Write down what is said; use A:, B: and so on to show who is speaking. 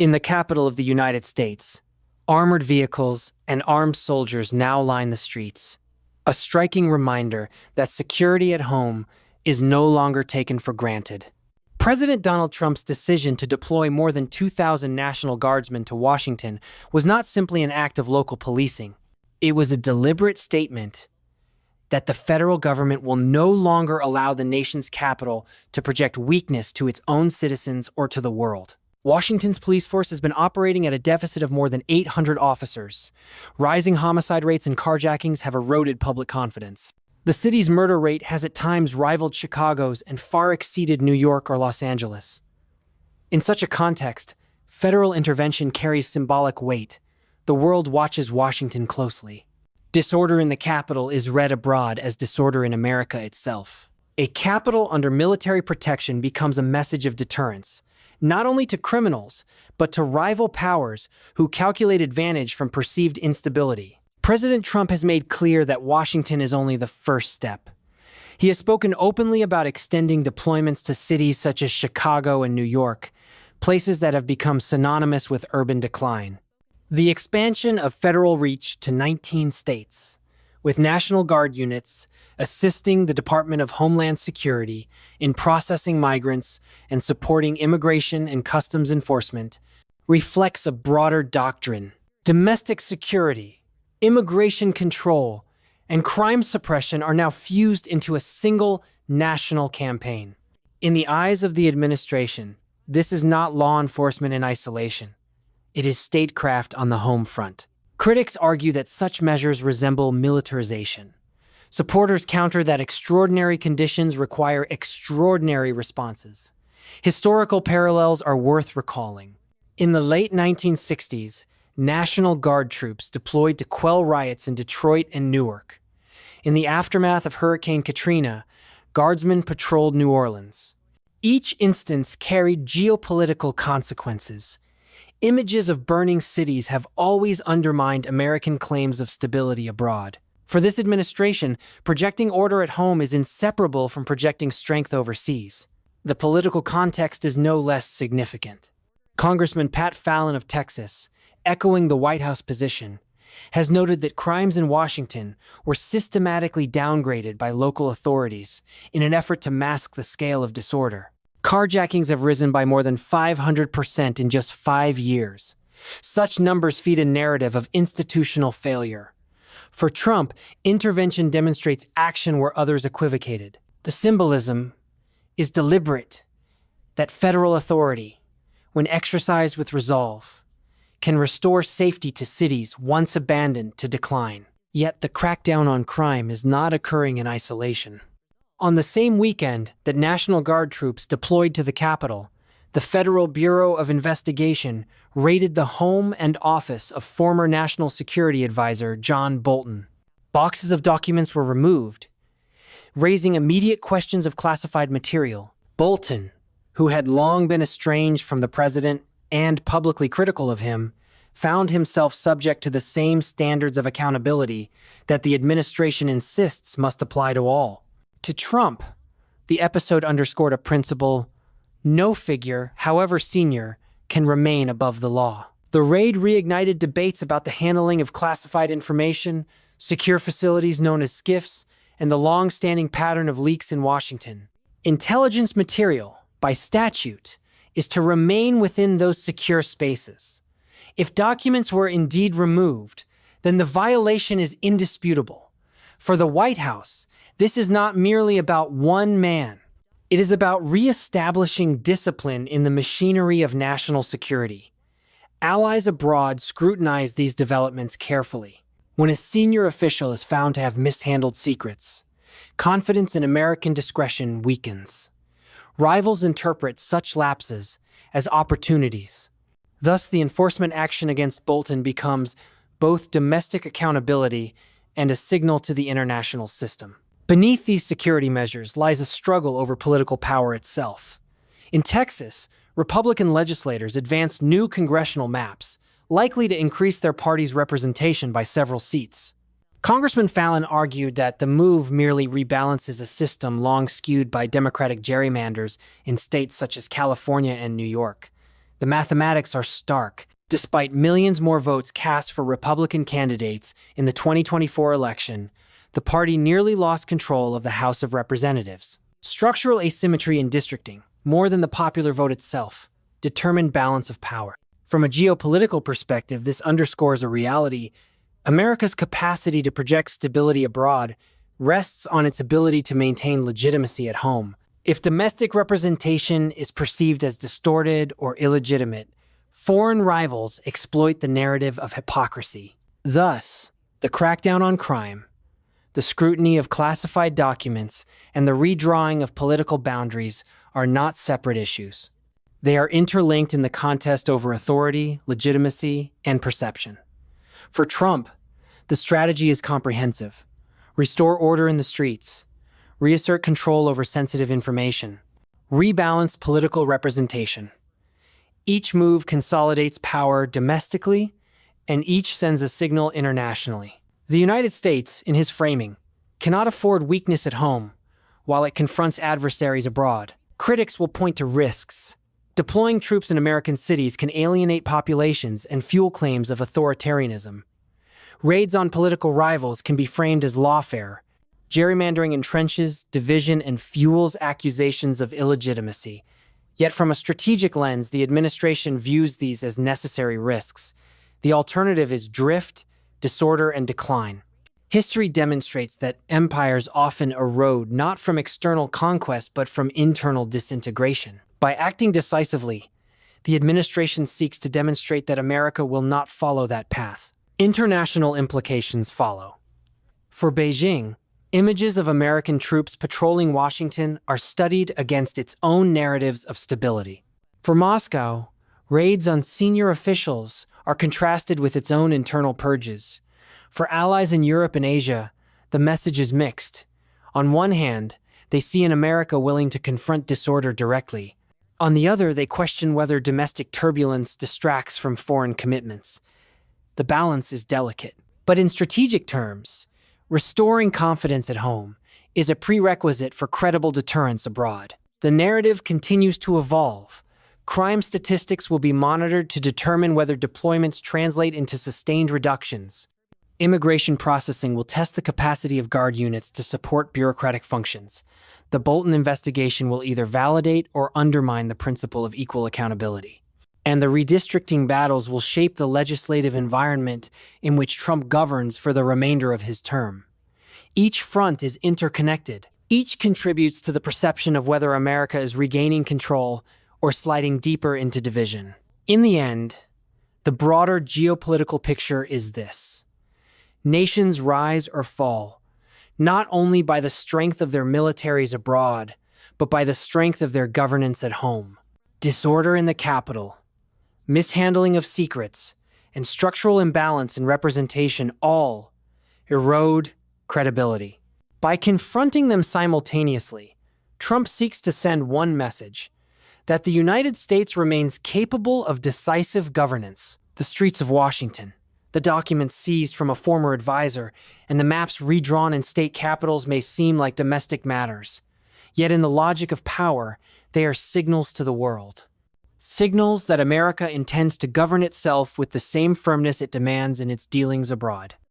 A: In the capital of the United States, armored vehicles and armed soldiers now line the streets, a striking reminder that security at home is no longer taken for granted. President Donald Trump's decision to deploy more than 2,000 National Guardsmen to Washington was not simply an act of local policing. It was a deliberate statement that the federal government will no longer allow the nation's capital to project weakness to its own citizens or to the world. Washington's police force has been operating at a deficit of more than 800 officers. Rising homicide rates and carjackings have eroded public confidence. The city's murder rate has at times rivaled Chicago's and far exceeded New York or Los Angeles. In such a context, federal intervention carries symbolic weight. The world watches Washington closely. Disorder in the capital is read abroad as disorder in America itself. A capital under military protection becomes a message of deterrence, not only to criminals, but to rival powers who calculate advantage from perceived instability. President Trump has made clear that Washington is only the first step. He has spoken openly about extending deployments to cities such as Chicago and New York, places that have become synonymous with urban decline. The expansion of federal reach to 19 states, with National Guard units assisting the Department of Homeland Security in processing migrants and supporting immigration and customs enforcement, reflects a broader doctrine. Domestic security, immigration control, and crime suppression are now fused into a single national campaign. In the eyes of the administration, this is not law enforcement in isolation. It is statecraft on the home front. Critics argue that such measures resemble militarization. Supporters counter that extraordinary conditions require extraordinary responses. Historical parallels are worth recalling. In the late 1960s, National Guard troops deployed to quell riots in Detroit and Newark. In the aftermath of Hurricane Katrina, Guardsmen patrolled New Orleans. Each instance carried geopolitical consequences. Images of burning cities have always undermined American claims of stability abroad. For this administration, projecting order at home is inseparable from projecting strength overseas. The political context is no less significant. Congressman Pat Fallon of Texas, echoing the White House position, has noted that crimes in Washington were systematically downgraded by local authorities in an effort to mask the scale of disorder. Carjackings have risen by more than 500% in just 5 years. Such numbers feed a narrative of institutional failure. For Trump, intervention demonstrates action where others equivocated. The symbolism is deliberate, that federal authority, when exercised with resolve, can restore safety to cities once abandoned to decline. Yet the crackdown on crime is not occurring in isolation. On the same weekend that National Guard troops deployed to the Capitol, the Federal Bureau of Investigation raided the home and office of former National Security Advisor John Bolton. Boxes of documents were removed, raising immediate questions of classified material. Bolton, who had long been estranged from the president and publicly critical of him, found himself subject to the same standards of accountability that the administration insists must apply to all. To Trump, the episode underscored a principle: no figure, however senior, can remain above the law. The raid reignited debates about the handling of classified information, secure facilities known as SCIFs, and the long-standing pattern of leaks in Washington. Intelligence material, by statute, is to remain within those secure spaces. If documents were indeed removed, then the violation is indisputable. For the White House, this is not merely about one man. It is about reestablishing discipline in the machinery of national security. Allies abroad scrutinize these developments carefully. When a senior official is found to have mishandled secrets, confidence in American discretion weakens. Rivals interpret such lapses as opportunities. Thus, the enforcement action against Bolton becomes both domestic accountability and a signal to the international system. Beneath these security measures lies a struggle over political power itself. In Texas, Republican legislators advanced new congressional maps, likely to increase their party's representation by several seats. Congressman Fallon argued that the move merely rebalances a system long skewed by Democratic gerrymanders in states such as California and New York. The mathematics are stark. Despite millions more votes cast for Republican candidates in the 2024 election, the party nearly lost control of the House of Representatives. Structural asymmetry in districting, more than the popular vote itself, determined balance of power. From a geopolitical perspective, this underscores a reality: America's capacity to project stability abroad rests on its ability to maintain legitimacy at home. If domestic representation is perceived as distorted or illegitimate, foreign rivals exploit the narrative of hypocrisy. Thus, the crackdown on crime, the scrutiny of classified documents, and the redrawing of political boundaries are not separate issues. They are interlinked in the contest over authority, legitimacy, and perception. For Trump, the strategy is comprehensive: restore order in the streets, reassert control over sensitive information, rebalance political representation. Each move consolidates power domestically, and each sends a signal internationally. The United States, in his framing, cannot afford weakness at home while it confronts adversaries abroad. Critics will point to risks. Deploying troops in American cities can alienate populations and fuel claims of authoritarianism. Raids on political rivals can be framed as lawfare. Gerrymandering entrenches division and fuels accusations of illegitimacy. Yet from a strategic lens, the administration views these as necessary risks. The alternative is drift, disorder, and decline. History demonstrates that empires often erode not from external conquest but from internal disintegration. By acting decisively, the administration seeks to demonstrate that America will not follow that path. International implications follow. For Beijing, images of American troops patrolling Washington are studied against its own narratives of stability. For Moscow, raids on senior officials are contrasted with its own internal purges. For allies in Europe and Asia, the message is mixed. On one hand, they see an America willing to confront disorder directly. On the other, they question whether domestic turbulence distracts from foreign commitments. The balance is delicate. But in strategic terms, restoring confidence at home is a prerequisite for credible deterrence abroad. The narrative continues to evolve. Crime statistics will be monitored to determine whether deployments translate into sustained reductions. Immigration processing will test the capacity of guard units to support bureaucratic functions. The Bolton investigation will either validate or undermine the principle of equal accountability. And the redistricting battles will shape the legislative environment in which Trump governs for the remainder of his term. Each front is interconnected. Each contributes to the perception of whether America is regaining control or sliding deeper into division. In the end, the broader geopolitical picture is this: nations rise or fall, not only by the strength of their militaries abroad, but by the strength of their governance at home. Disorder in the capital, mishandling of secrets, and structural imbalance in representation all erode credibility. By confronting them simultaneously, Trump seeks to send one message: that the United States remains capable of decisive governance. The streets of Washington, the documents seized from a former advisor, and the maps redrawn in state capitals may seem like domestic matters. Yet in the logic of power, they are signals to the world. Signals that America intends to govern itself with the same firmness it demands in its dealings abroad.